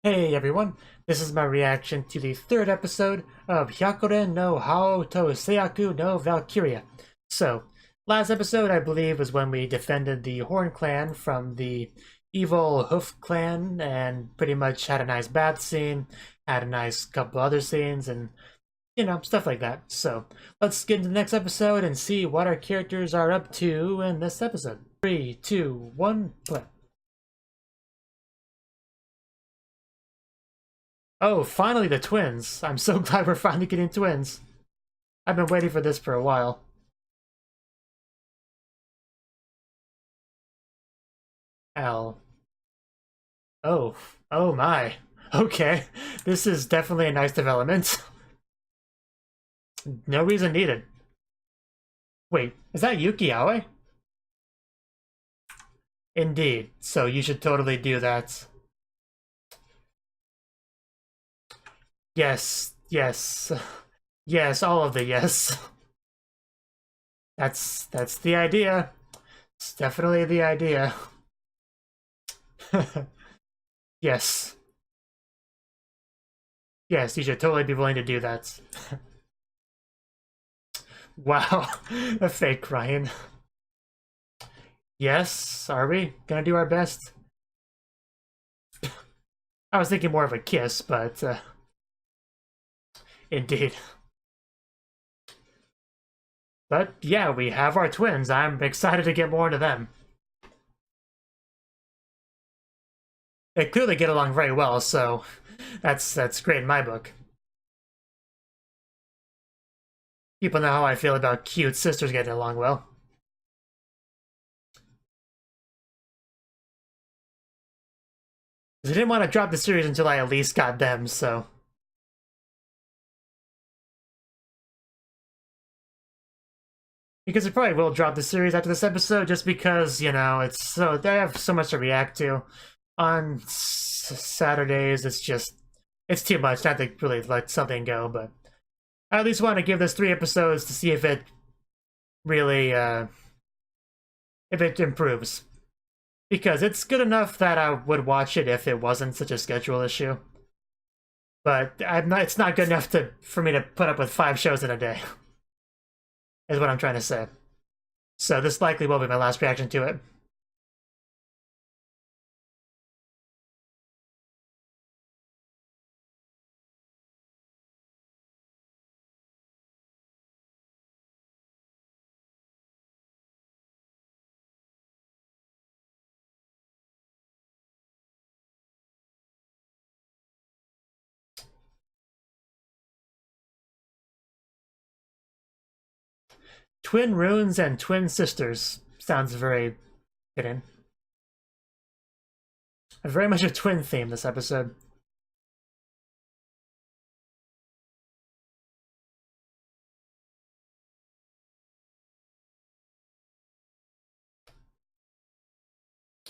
Hey everyone, this is my reaction to the third episode of Hyakuren no Haou to Seiyaku no Valkyria. So, last episode I believe was when we defended the Horn clan from the evil Hoof clan and pretty much had a nice bath scene, had a nice couple other scenes, and stuff like that. So, let's get into the next episode and see what our characters are up to in this episode. 3, 2, 1, play. Oh, finally the twins. I'm so glad we're finally getting twins. I've been waiting for this for a while. L. Oh. Oh my. Okay. This is definitely a nice development. No reason needed. Wait, is that Yuki Aoi? Indeed. So you should totally do that. Yes. Yes. Yes, all of the yes. That's the idea. It's definitely the idea. Yes. Yes, you should totally be willing to do that. Wow. A fake crying. Yes, are we gonna do our best? I was thinking more of a kiss, but indeed. But yeah, we have our twins. I'm excited to get more into them. They clearly get along very well, so that's great in my book. People know how I feel about cute sisters getting along well. I didn't want to drop the series until I at least got them, so. Because I probably will drop the series after this episode, just because, it's so, they have so much to react to. On Saturdays, it's too much not to really let something go, but I at least want to give this 3 episodes to see if it really, if it improves. Because it's good enough that I would watch it if it wasn't such a schedule issue. But it's not good enough for me to put up with 5 shows in a day. Is what I'm trying to say. So this likely will be my last reaction to it. Twin runes and twin sisters sounds very fitting. Very much a twin theme this episode.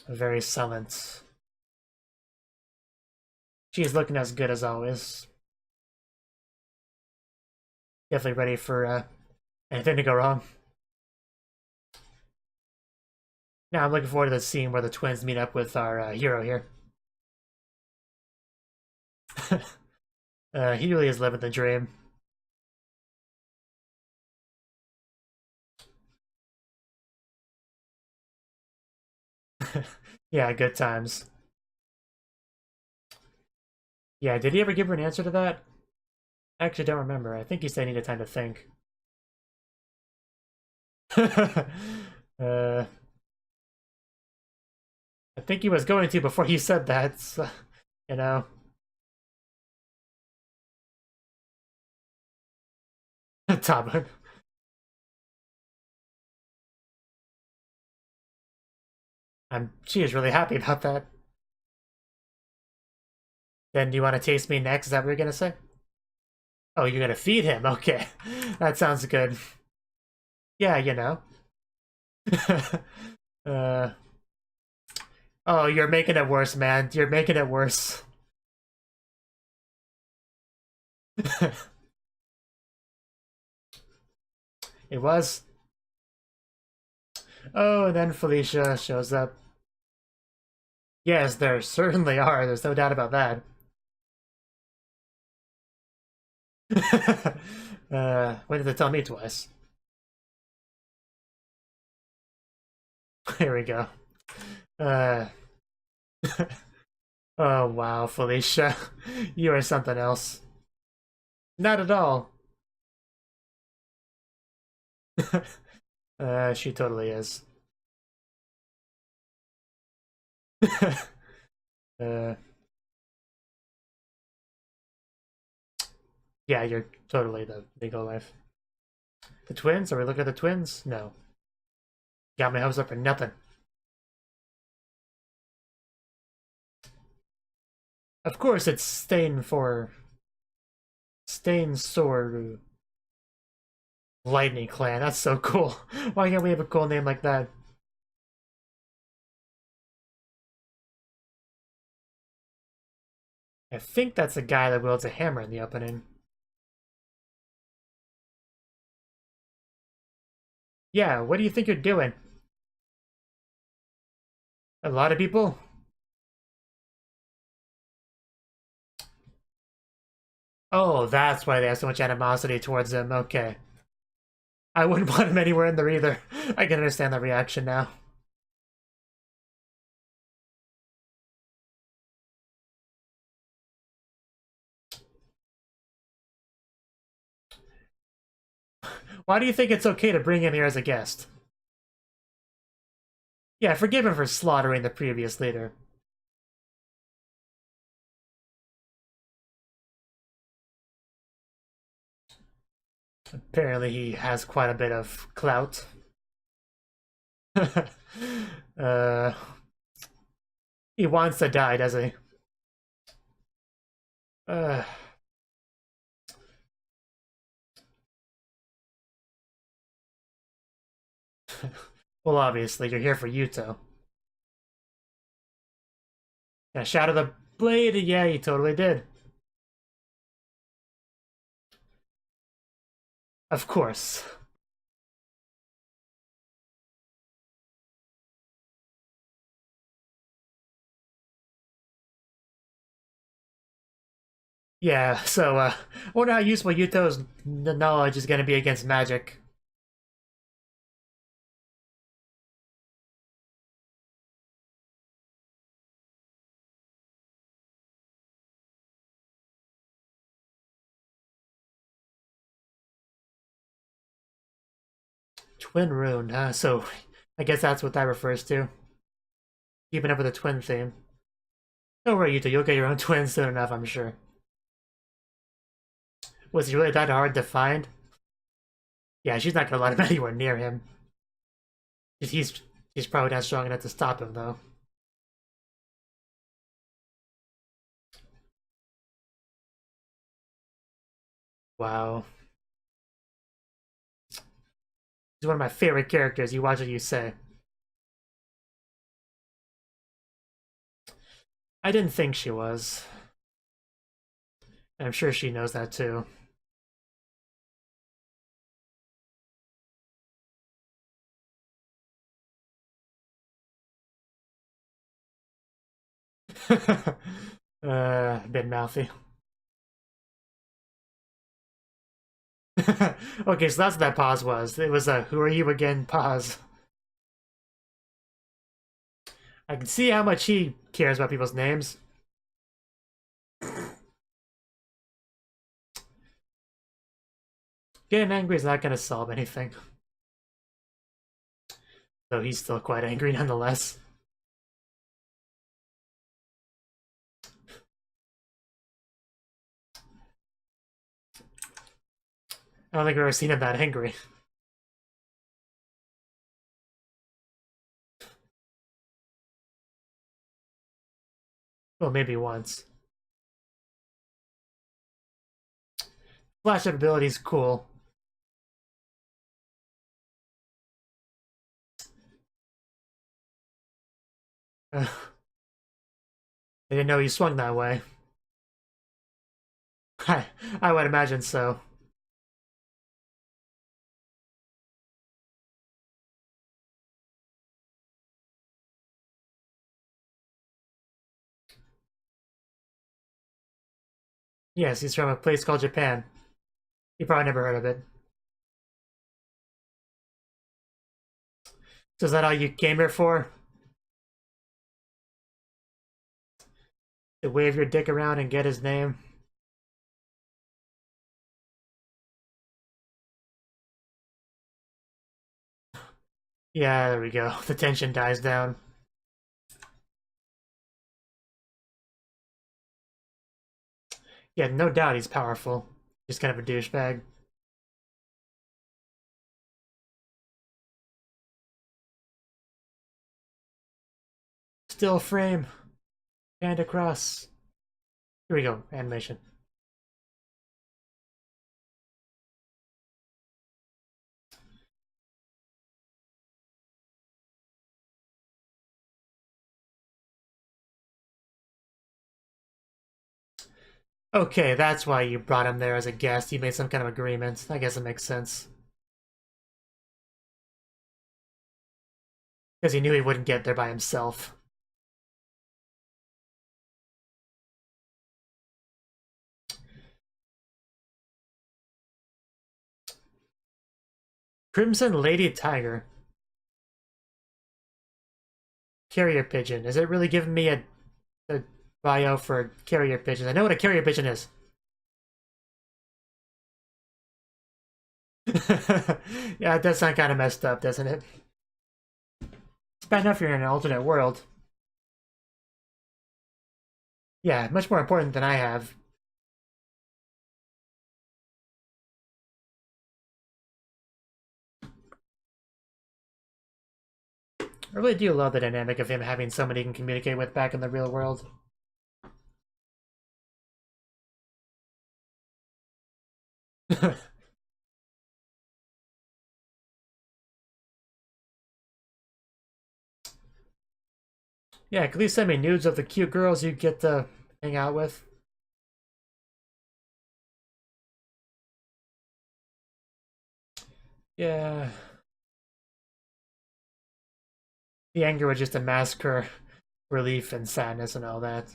Very silent. She's looking as good as always. Definitely ready for anything to go wrong. Now I'm looking forward to the scene where the twins meet up with our hero here. He really is living the dream. Yeah, good times. Yeah, did he ever give her an answer to that? I actually don't remember. I think he said he needed time to think. I think he was going to before he said that, so, you know. Tabun. She is really happy about that. Then do you want to taste me next? Is that what you're gonna say? Oh, you're gonna feed him? Okay. That sounds good. Yeah, uh, oh, you're making it worse, man. You're making it worse. It was. Oh, and then Felicia shows up. Yes, there certainly are. There's no doubt about that. When did they tell me twice? Here we go. Uh, oh wow, Felicia. You are something else. Not at all. She totally is. uh, yeah, you're totally the legal life. The twins? Are we looking at the twins? No. Got my hopes up for nothing. Of course, it's Stain Sword Lightning Clan. That's so cool. Why can't we have a cool name like that? I think that's the guy that wields a hammer in the opening. Yeah, what do you think you're doing? A lot of people? Oh, that's why they have so much animosity towards him. Okay. I wouldn't want him anywhere in there either. I can understand that reaction now. Why do you think it's okay to bring him here as a guest? Yeah, forgive him for slaughtering the previous leader. Apparently he has quite a bit of clout. uh, he wants to die, does he? Uh, well, obviously, you're here for Yuto. Yeah, Shadow the Blade? Yeah, he totally did. Of course. Yeah, so, I wonder how useful Yuto's knowledge is gonna be against magic. Twin rune, huh? So, I guess that's what that refers to. Keeping up with the twin theme. Don't worry, Yuto, you'll get your own twin soon enough, I'm sure. Was he really that hard to find? Yeah, she's not gonna let him anywhere near him. He's he's probably not strong enough to stop him, though. Wow. He's one of my favorite characters. You watch what you say. I didn't think she was. I'm sure she knows that too. A bit mouthy. Okay, so that's what that pause was. It was a "Who are you again?" pause. I can see how much he cares about people's names. Getting angry is not going to solve anything. Though he's still quite angry nonetheless. I don't think I've ever seen him that angry. Well, maybe once. Flash up ability's cool. I didn't know you swung that way. I would imagine so. Yes, he's from a place called Japan. You probably never heard of it. So is that all you came here for? To wave your dick around and get his name? Yeah, there we go. The tension dies down. Yeah, no doubt he's powerful. Just kind of a douchebag. Still frame. And across. Here we go. Animation. Okay, that's why you brought him there as a guest. You made some kind of agreement. I guess it makes sense. Because he knew he wouldn't get there by himself. Crimson Lady Tiger. Carrier Pigeon. Is it really giving me a bio for carrier pigeons? I know what a carrier pigeon is. Yeah, it does sound kind of messed up, doesn't it? It's bad enough you're in an alternate world. Yeah, much more important than I have. I really do love the dynamic of him having somebody he can communicate with back in the real world. Yeah, at least send me nudes of the cute girls you get to hang out with. Yeah. The anger would just mask her relief and sadness and all that.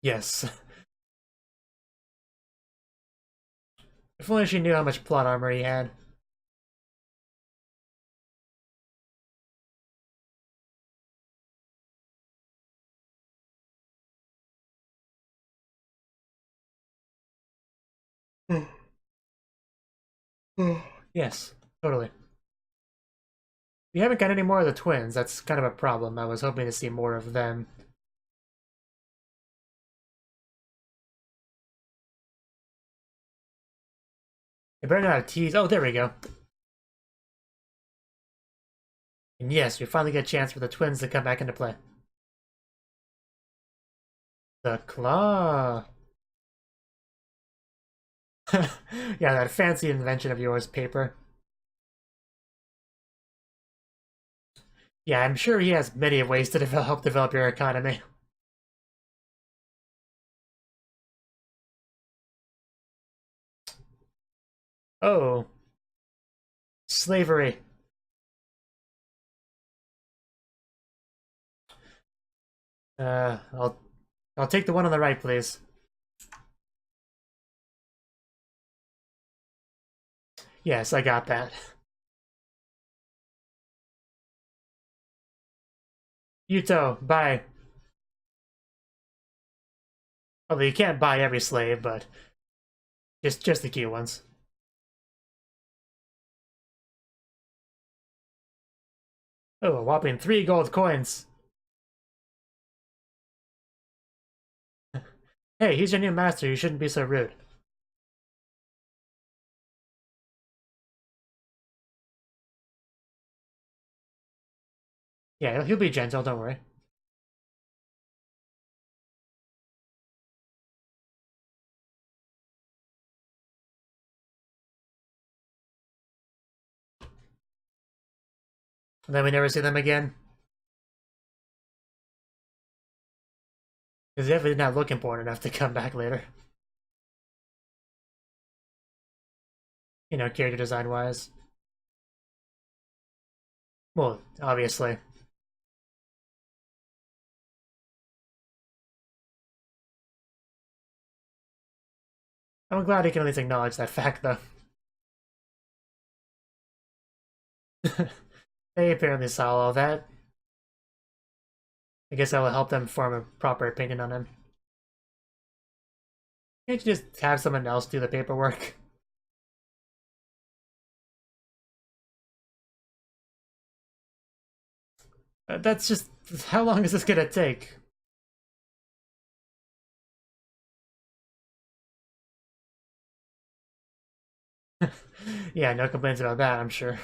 Yes. If only she knew how much plot armor he had. Yes, totally. We haven't got any more of the twins. That's kind of a problem. I was hoping to see more of them. They better not have teased. Oh, there we go. And yes, we finally get a chance for the twins to come back into play. The claw. Yeah, that fancy invention of yours, paper. Yeah, I'm sure he has many ways to help develop your economy. Oh, slavery. Uh, I'll I'll take the one on the right, please. Yes, I got that. Yuto, bye. Although you can't buy every slave, but just the cute ones. Oh, a whopping 3 gold coins. Hey, he's your new master. You shouldn't be so rude. Yeah, he'll be gentle, don't worry. And then we never see them again. Because definitely not look important enough to come back later. You know, character design wise. Well, obviously. I'm glad he can at least acknowledge that fact, though. They apparently saw all that. I guess that will help them form a proper opinion on him. Can't you just have someone else do the paperwork? That's just... How long is this gonna take? Yeah, no complaints about that, I'm sure.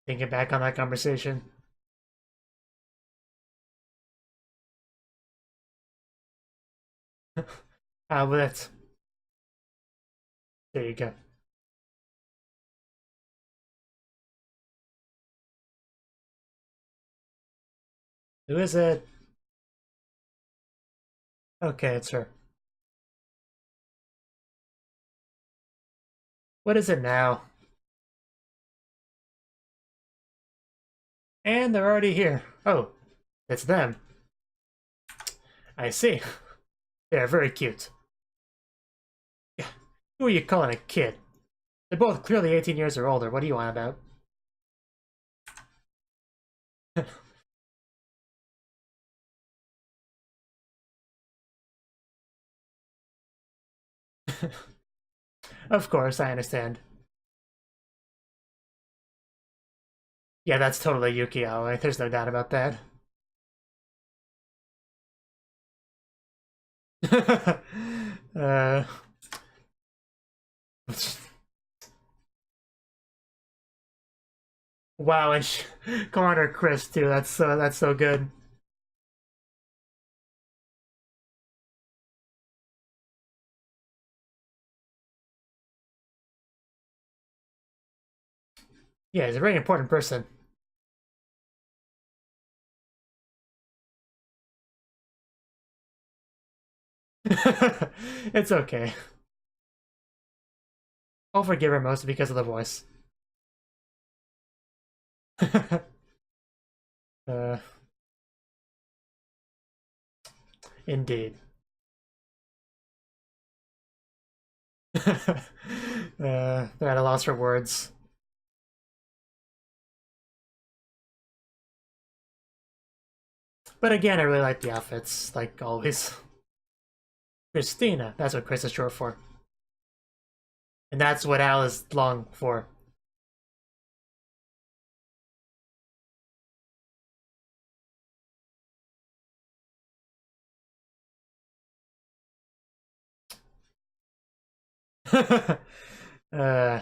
Thinking back on that conversation. But that's... There you go. Who is it? Okay, it's her. What is it now? And they're already here. Oh, it's them. I see. They're very cute. Yeah. Who are you calling a kid? They're both clearly 18 years or older. What do you want about? Of course, I understand. Yeah, that's totally Yukio. There's no doubt about that. uh, wow, and come on, her Chris too. That's so good. Yeah, he's a very important person. It's okay. I'll forgive her mostly because of the voice. uh, Indeed. They're at a loss for words. But again, I really like the outfits, like always. Christina, that's what Chris is short for. And that's what Al is long for.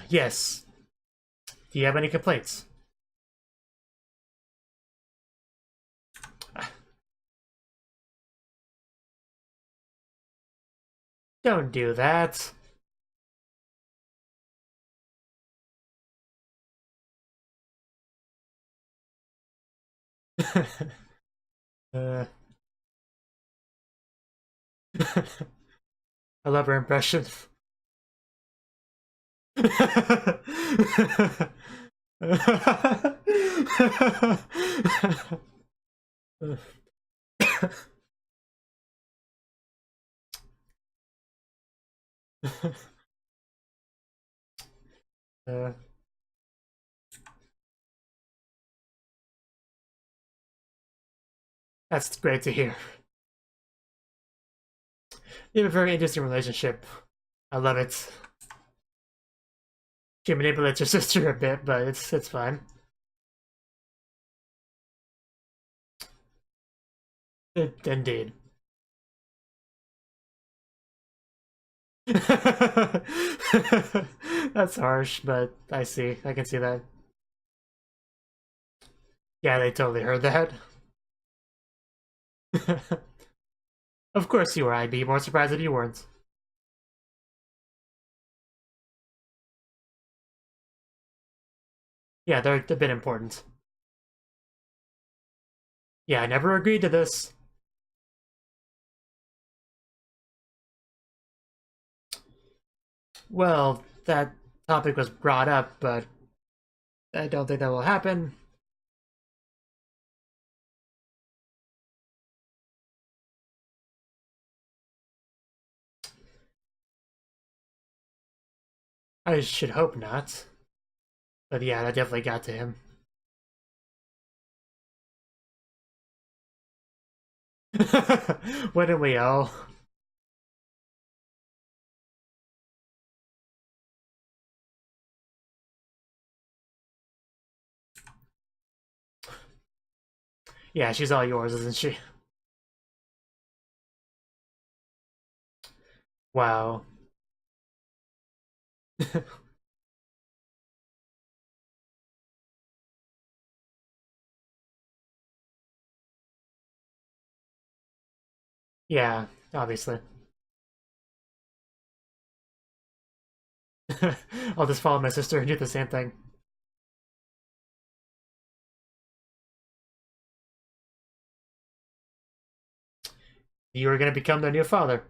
Yes. Do you have any complaints? Don't do that. uh, I love her impression. uh, that's great to hear. You have a very interesting relationship. I love it. She manipulates her sister a bit, but it's fine. Indeed. That's harsh, but I see. I can see that. Yeah, they totally heard that. Of course you were. I'd be more surprised if you weren't. Yeah, they're a bit important. Yeah, I never agreed to this. Well, that topic was brought up, but I don't think that will happen. I should hope not. But yeah, that definitely got to him. Wouldn't we all? Yeah, she's all yours, isn't she? Wow. Yeah, obviously. I'll just follow my sister and do the same thing. You are going to become their new father.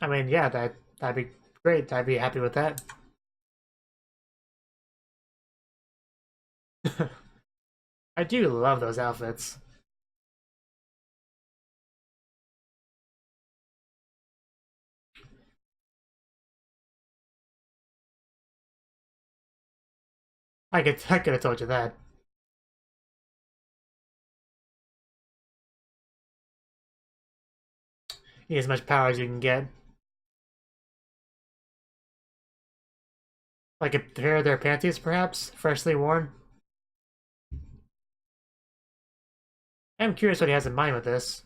I mean, yeah, that'd be great. I'd be happy with that. I do love those outfits. I could have told you that. Need as much power as you can get. Like a pair of their panties, perhaps, freshly worn. I'm curious what he has in mind with this.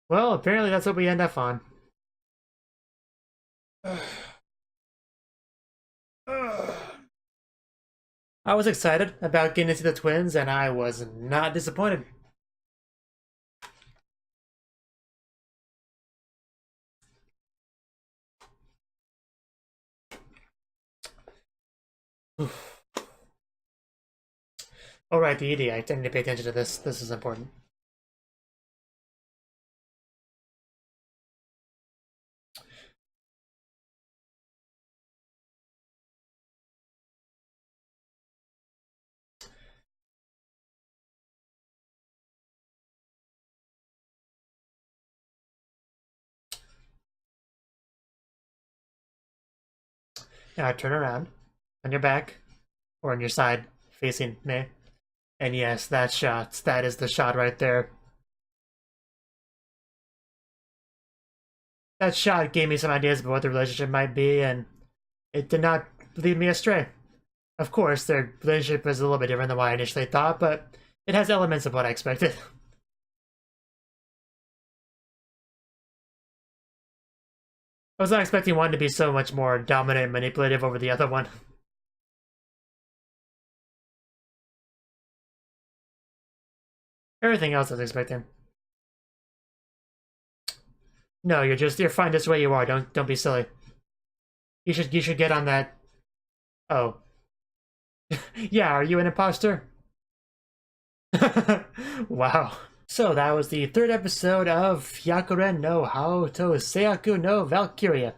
Well, apparently that's what we end up on. I was excited about getting into the twins, and I was not disappointed. Alright, the ED. I need to pay attention to this. This is important. Now turn around on your back or on your side facing me. And yes, that shot. That is the shot right there. That shot gave me some ideas about what the relationship might be, and it did not lead me astray. Of course, their relationship is a little bit different than what I initially thought, but it has elements of what I expected. I was not expecting one to be so much more dominant and manipulative over the other one. Everything else I was expecting. No, you're fine just the way you are. Don't be silly. You should get on that. Oh. Yeah, are you an imposter? Wow. So that was the third episode of Hyakuren no Haou to Seiyaku no Valkyria.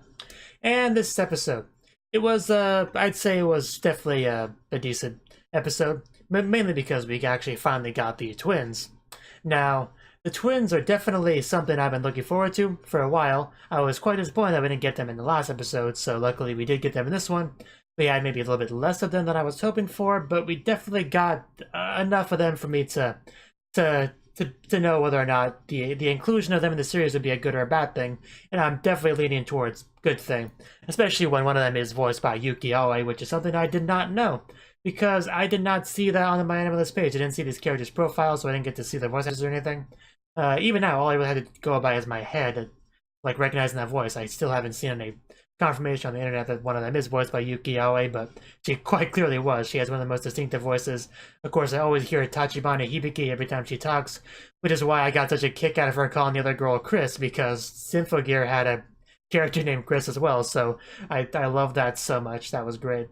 And this episode, it was, I'd say it was definitely a decent episode, mainly because we actually finally got the twins. Now, the twins are definitely something I've been looking forward to for a while. I was quite disappointed that we didn't get them in the last episode, so luckily we did get them in this one. We had maybe a little bit less of them than I was hoping for, but we definitely got enough of them for me to know whether or not the inclusion of them in the series would be a good or a bad thing, and I'm definitely leaning towards good thing, especially when one of them is voiced by Yuki Aoi, which is something I did not know, because I did not see that on the MyAnimeLIst page. I didn't see these characters' profiles, so I didn't get to see their voice actors or anything. Even now, all I really had to go by is my head, like recognizing that voice. I still haven't seen any confirmation on the internet that one of them is voiced by Yuki Aoi, but she quite clearly was. She has one of the most distinctive voices. Of course, I always hear Tachibana Hibiki every time she talks, which is why I got such a kick out of her calling the other girl Chris, because Symphogear had a character named Chris as well, so I love that so much. That was great.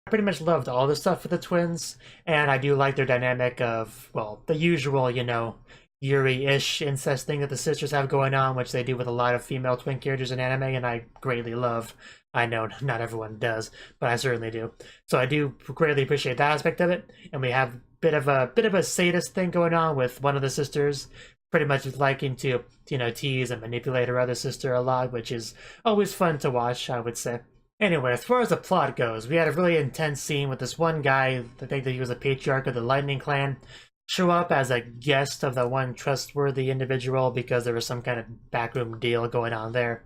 I pretty much loved all the stuff with the twins, and I do like their dynamic of, well, the usual, you know, Yuri-ish incest thing that the sisters have going on, which they do with a lot of female twin characters in anime, and I greatly love. I know not everyone does, but I certainly do. So I do greatly appreciate that aspect of it, and we have a bit of a sadist thing going on with one of the sisters, pretty much liking to, you know, tease and manipulate her other sister a lot, which is always fun to watch, I would say. Anyway, as far as the plot goes, we had a really intense scene with this one guy, I think that he was a patriarch of the Lightning Clan, show up as a guest of the one trustworthy individual because there was some kind of backroom deal going on there.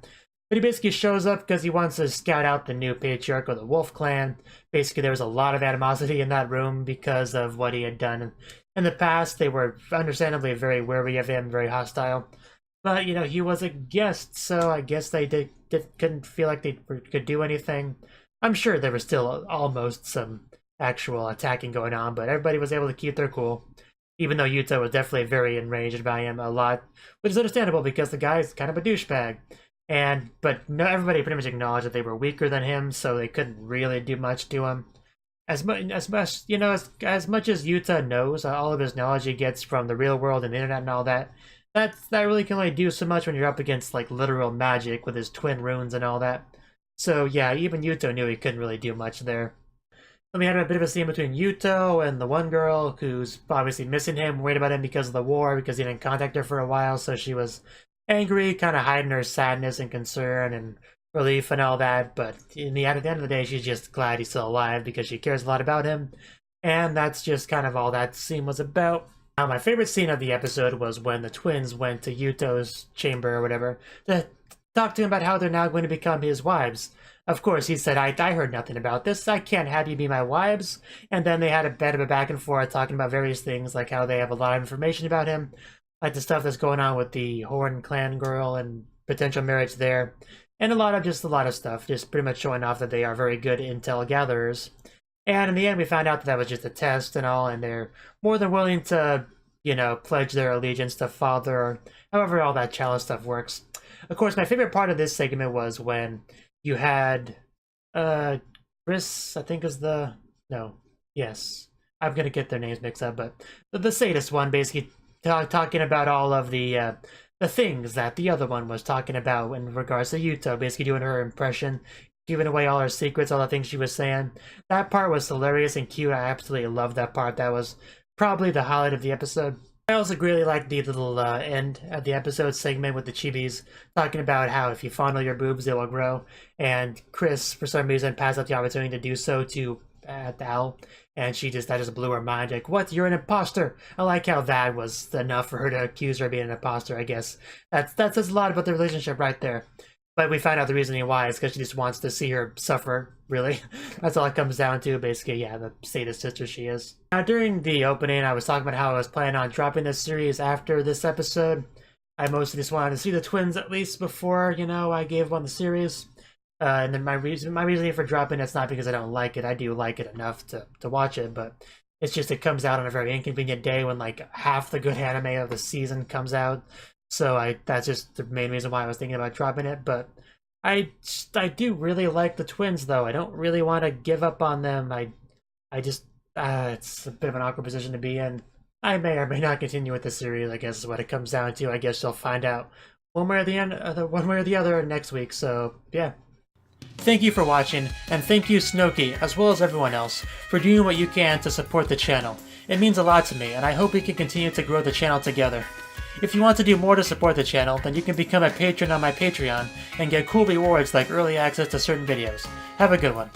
But he basically shows up because he wants to scout out the new patriarch of the Wolf Clan. Basically, there was a lot of animosity in that room because of what he had done. In the past, they were understandably very wary of him, very hostile. But, you know, he was a guest, so I guess they couldn't feel like they could do anything. I'm sure there was still almost some actual attacking going on, but everybody was able to keep their cool. Even though Yuta was definitely very enraged by him a lot, which is understandable because the guy's kind of a douchebag. But no, everybody pretty much acknowledged that they were weaker than him, so they couldn't really do much to him. As much you know, as much as Yuta knows, all of his knowledge he gets from the real world and the internet and all that, that really can only do so much when you're up against like literal magic with his twin runes and all that. So yeah, even Yuto knew he couldn't really do much there. Then we had a bit of a scene between Yuto and the one girl who's obviously missing him, worried about him because of the war, because he didn't contact her for a while, so she was angry, kind of hiding her sadness and concern and relief and all that, but at the end of the day, she's just glad he's still alive because she cares a lot about him, and that's just kind of all that scene was about. Now, my favorite scene of the episode was when the twins went to Yuto's chamber or whatever to talk to him about how they're now going to become his wives. Of course, he said, I heard nothing about this. I can't have you be my wives. And then they had a bit of a back and forth talking about various things, like how they have a lot of information about him, like the stuff that's going on with the Horn clan girl and potential marriage there, and a lot of stuff, just pretty much showing off that they are very good intel gatherers. And in the end, we found out that was just a test and all, and they're more than willing to, you know, pledge their allegiance to Father, or however all that chalice stuff works. Of course, my favorite part of this segment was when you had Chris, I think is the... No. Yes. I'm going to get their names mixed up, but the sadist one basically talking about all of the things that the other one was talking about in regards to Yuto, basically doing her impression, giving away all her secrets, all the things she was saying. That part was hilarious and cute. I absolutely loved that part. That was probably the highlight of the episode. I also really liked the little end of the episode segment with the chibis talking about how if you fondle your boobs, they will grow. And Chris, for some reason, passed up the opportunity to do so to Al, and that just blew her mind. Like, what? You're an imposter. I like how that was enough for her to accuse her of being an imposter. I guess that says a lot about the relationship right there. But we found out the reasoning why is because she just wants to see her suffer, really. That's all it comes down to, basically. Yeah, the sadist sister she is. Now, during the opening, I was talking about how I was planning on dropping this series after this episode. I mostly just wanted to see the twins at least before, you know, I gave one the series. And then my reasoning for dropping it's not because I don't like it. I do like it enough to watch it, but it's just it comes out on a very inconvenient day when like half the good anime of the season comes out. So that's just the main reason why I was thinking about dropping it. But I do really like the twins though. I don't really want to give up on them. I just it's a bit of an awkward position to be in. I may or may not continue with the series, I guess is what it comes down to. I guess you'll find out one way or the other next week. So yeah. Thank you for watching, and thank you Cnouki, as well as everyone else, for doing what you can to support the channel. It means a lot to me, and I hope we can continue to grow the channel together. If you want to do more to support the channel, then you can become a patron on my Patreon, and get cool rewards like early access to certain videos. Have a good one.